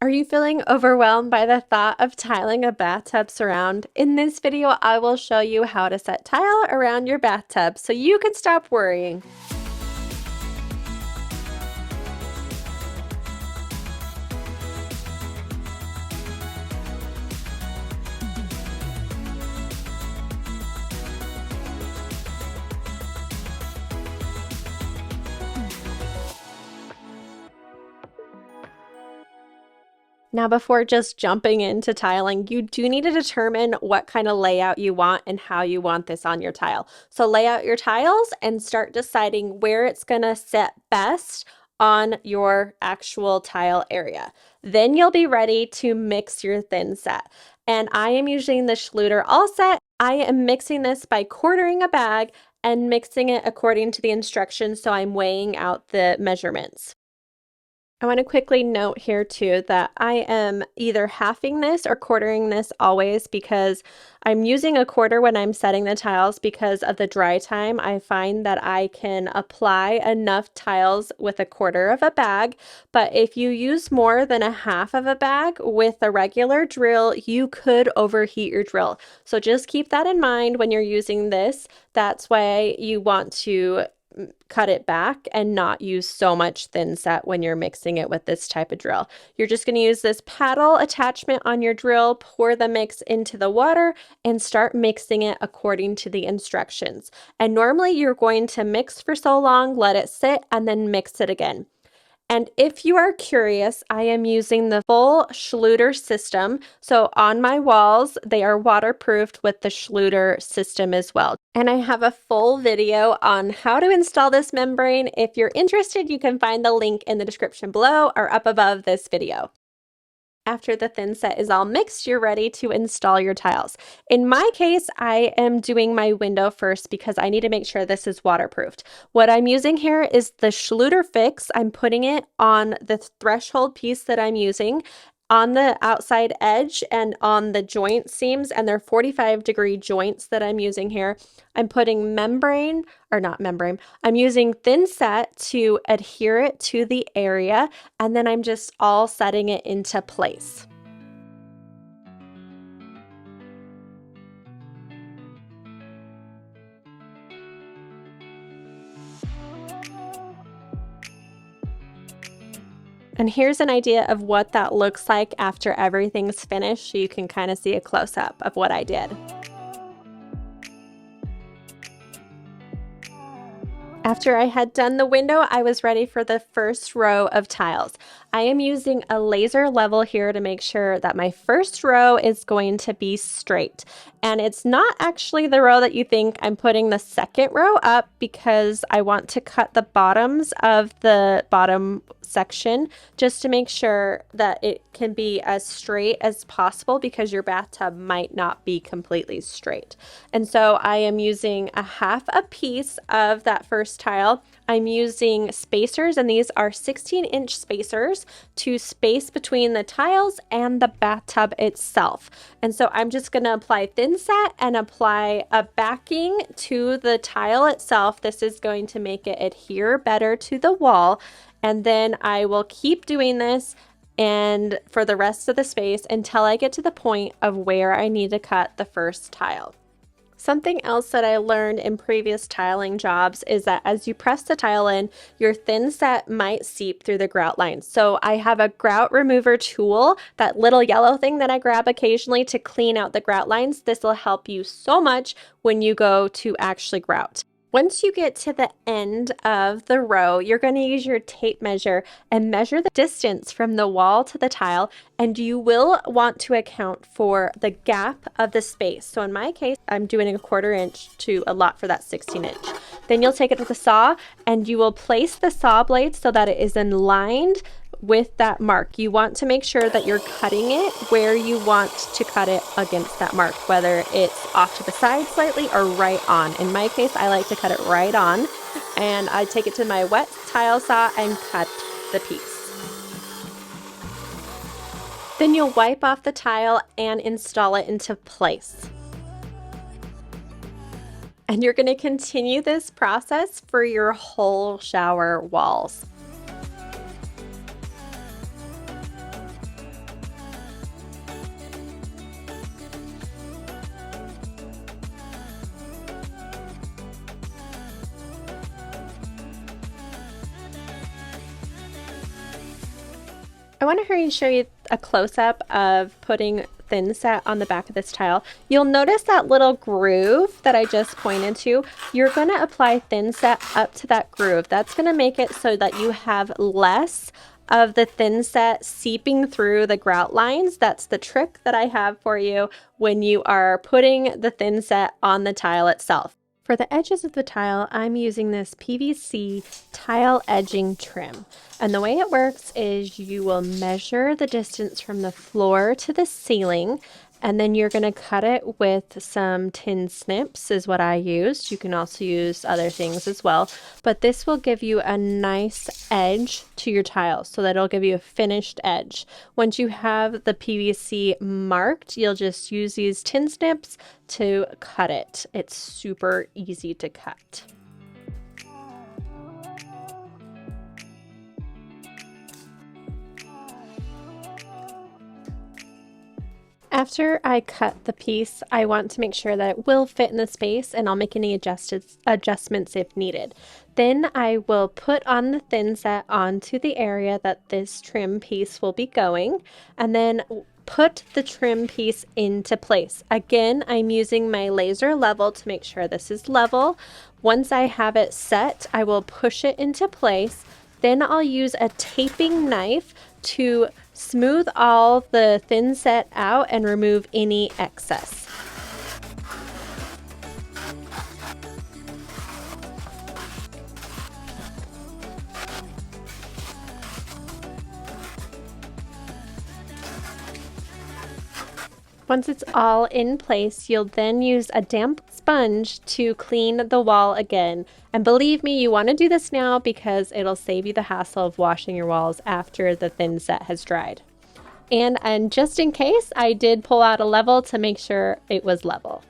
Are you feeling overwhelmed by the thought of tiling a bathtub surround? In this video, I will show you how to set tile around your bathtub so you can stop worrying. Now, before just jumping into tiling, you do need to determine what kind of layout you want and how you want this on your tile. So lay out your tiles and start deciding where it's gonna sit best on your actual tile area. Then you'll be ready to mix your thin set. And I am using the Schluter All Set. I am mixing this by quartering a bag and mixing it according to the instructions, so I'm weighing out the measurements. I want to quickly note here too that I am either halving this or quartering this always, because I'm using a quarter when I'm setting the tiles because of the dry time. I find that I can apply enough tiles with a quarter of a bag, but if you use more than a half of a bag with a regular drill, you could overheat your drill. So just keep that in mind when you're using this. That's why you want to cut it back and not use so much thin set when you're mixing it with this type of drill. You're just going to use this paddle attachment on your drill, pour the mix into the water, and start mixing it according to the instructions. And normally you're going to mix for so long, let it sit, and then mix it again. And if you are curious, I am using the full Schluter system. So on my walls, they are waterproofed with the Schluter system as well. And I have a full video on how to install this membrane. If you're interested, you can find the link in the description below or up above this video. After the thin set is all mixed, you're ready to install your tiles. In my case, I am doing my window first because I need to make sure this is waterproofed. What I'm using here is the Schluter Fix. I'm putting it on the threshold piece that I'm using, on the outside edge and on the joint seams, and they're 45-degree joints that I'm using here. I'm putting I'm using thin set to adhere it to the area, and then I'm just all setting it into place. And here's an idea of what that looks like after everything's finished, so you can kind of see a close-up of what I did. After I had done the window, I was ready for the first row of tiles. I am using a laser level here to make sure that my first row is going to be straight. And it's not actually the row that you think. I'm putting the second row up because I want to cut the bottoms of the bottom section just to make sure that it can be as straight as possible, because your bathtub might not be completely straight. And so I am using a half a piece of that first tile. I'm using spacers, and these are 16-inch spacers to space between the tiles and the bathtub itself. And so I'm just going to apply thin set and apply a backing to the tile itself. This is going to make it adhere better to the wall. And then I will keep doing this and for the rest of the space until I get to the point of where I need to cut the first tile. Something else that I learned in previous tiling jobs is that as you press the tile in, your thin set might seep through the grout lines. So I have a grout remover tool, that little yellow thing that I grab occasionally to clean out the grout lines. This will help you so much when you go to actually grout. Once you get to the end of the row, you're going to use your tape measure and measure the distance from the wall to the tile, and you will want to account for the gap of the space. So in my case, I'm doing a 1/4 inch to allot for that 16-inch. Then you'll take it to the saw and you will place the saw blade so that it is aligned with that mark. You want to make sure that you're cutting it where you want to cut it against that mark, whether it's off to the side slightly or right on. In my case, I like to cut it right on, and I take it to my wet tile saw and cut the piece. Then you'll wipe off the tile and install it into place. And you're going to continue this process for your whole shower walls. I want to show you a close-up of putting thinset on the back of this tile. You'll notice that little groove that I just pointed to. You're going to apply thinset up to that groove. That's going to make it so that you have less of the thinset seeping through the grout lines. That's the trick that I have for you when you are putting the thinset on the tile itself. For the edges of the tile, I'm using this PVC tile edging trim. And the way it works is you will measure the distance from the floor to the ceiling, and then you're going to cut it with some tin snips is what I used. You can also use other things as well, but this will give you a nice edge to your tile, so that it'll give you a finished edge. Once you have the PVC marked, you'll just use these tin snips to cut it. It's super easy to cut. After I cut the piece, I want to make sure that it will fit in the space, and I'll make any adjustments if needed. Then I will put on the thinset onto the area that this trim piece will be going, and then put the trim piece into place. Again, I'm using my laser level to make sure this is level. Once I have it set, I will push it into place. Then I'll use a taping knife to smooth all the thinset out and remove any excess. Once it's all in place, you'll then use a damp sponge to clean the wall again. And believe me, you want to do this now because it'll save you the hassle of washing your walls after the thinset has dried. And just in case, I did pull out a level to make sure it was level.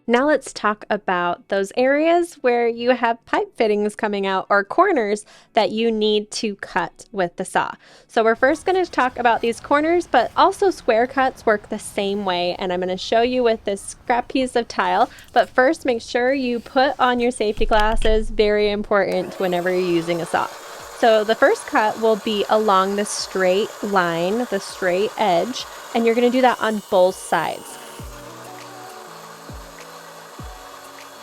Now let's talk about those areas where you have pipe fittings coming out or corners that you need to cut with the saw. So we're first going to talk about these corners, but also square cuts work the same way, and I'm going to show you with this scrap piece of tile. But first, make sure you put on your safety glasses, very important whenever you're using a saw. So the first cut will be along the straight line, the straight edge, and you're going to do that on both sides.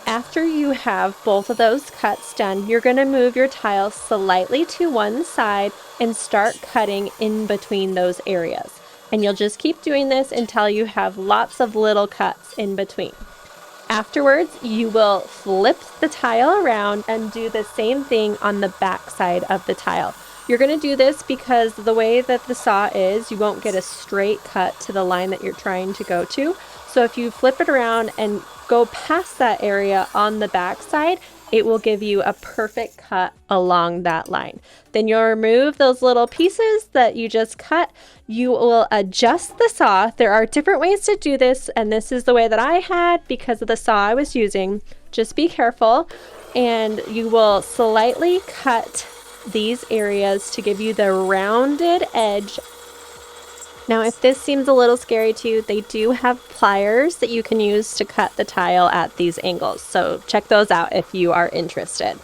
After you have both of those cuts done, you're going to move your tile slightly to one side and start cutting in between those areas. And you'll just keep doing this until you have lots of little cuts in between. Afterwards, you will flip the tile around and do the same thing on the back side of the tile. You're going to do this because the way that the saw is, you won't get a straight cut to the line that you're trying to go to. So if you flip it around and go past that area on the back side, it will give you a perfect cut along that line. Then you'll remove those little pieces that you just cut. You will adjust the saw. There are different ways to do this, and this is the way that I had because of the saw I was using. Just be careful, and you will slightly cut these areas to give you the rounded edge. Now, if this seems a little scary to you, they do have pliers that you can use to cut the tile at these angles. So check those out if you are interested.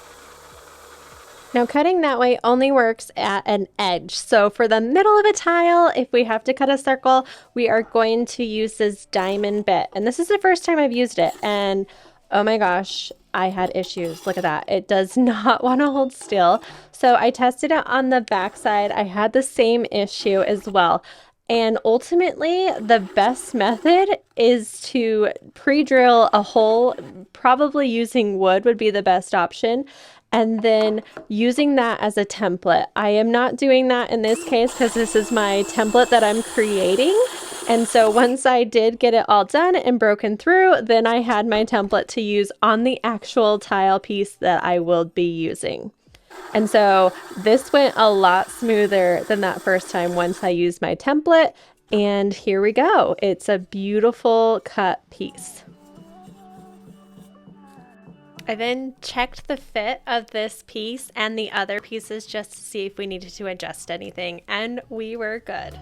Now, cutting that way only works at an edge. So for the middle of a tile, if we have to cut a circle, we are going to use this diamond bit. And this is the first time I've used it. And oh my gosh, I had issues. Look at that. It does not want to hold still. So I tested it on the back side. I had the same issue as well. And ultimately, the best method is to pre-drill a hole. Probably using wood would be the best option, and then using that as a template. I am not doing that in this case because this is my template that I'm creating. And so once I did get it all done and broken through, then I had my template to use on the actual tile piece that I will be using. And so this went a lot smoother than that first time once I used my template. And here we go. It's a beautiful cut piece. I then checked the fit of this piece and the other pieces just to see if we needed to adjust anything, and we were good.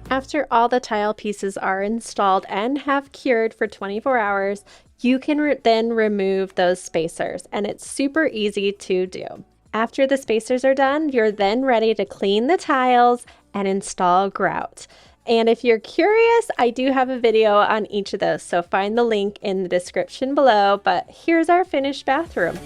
After all the tile pieces are installed and have cured for 24 hours, you can then remove those spacers, and it's super easy to do. After the spacers are done, you're then ready to clean the tiles and install grout. And if you're curious, I do have a video on each of those, so find the link in the description below. But here's our finished bathroom.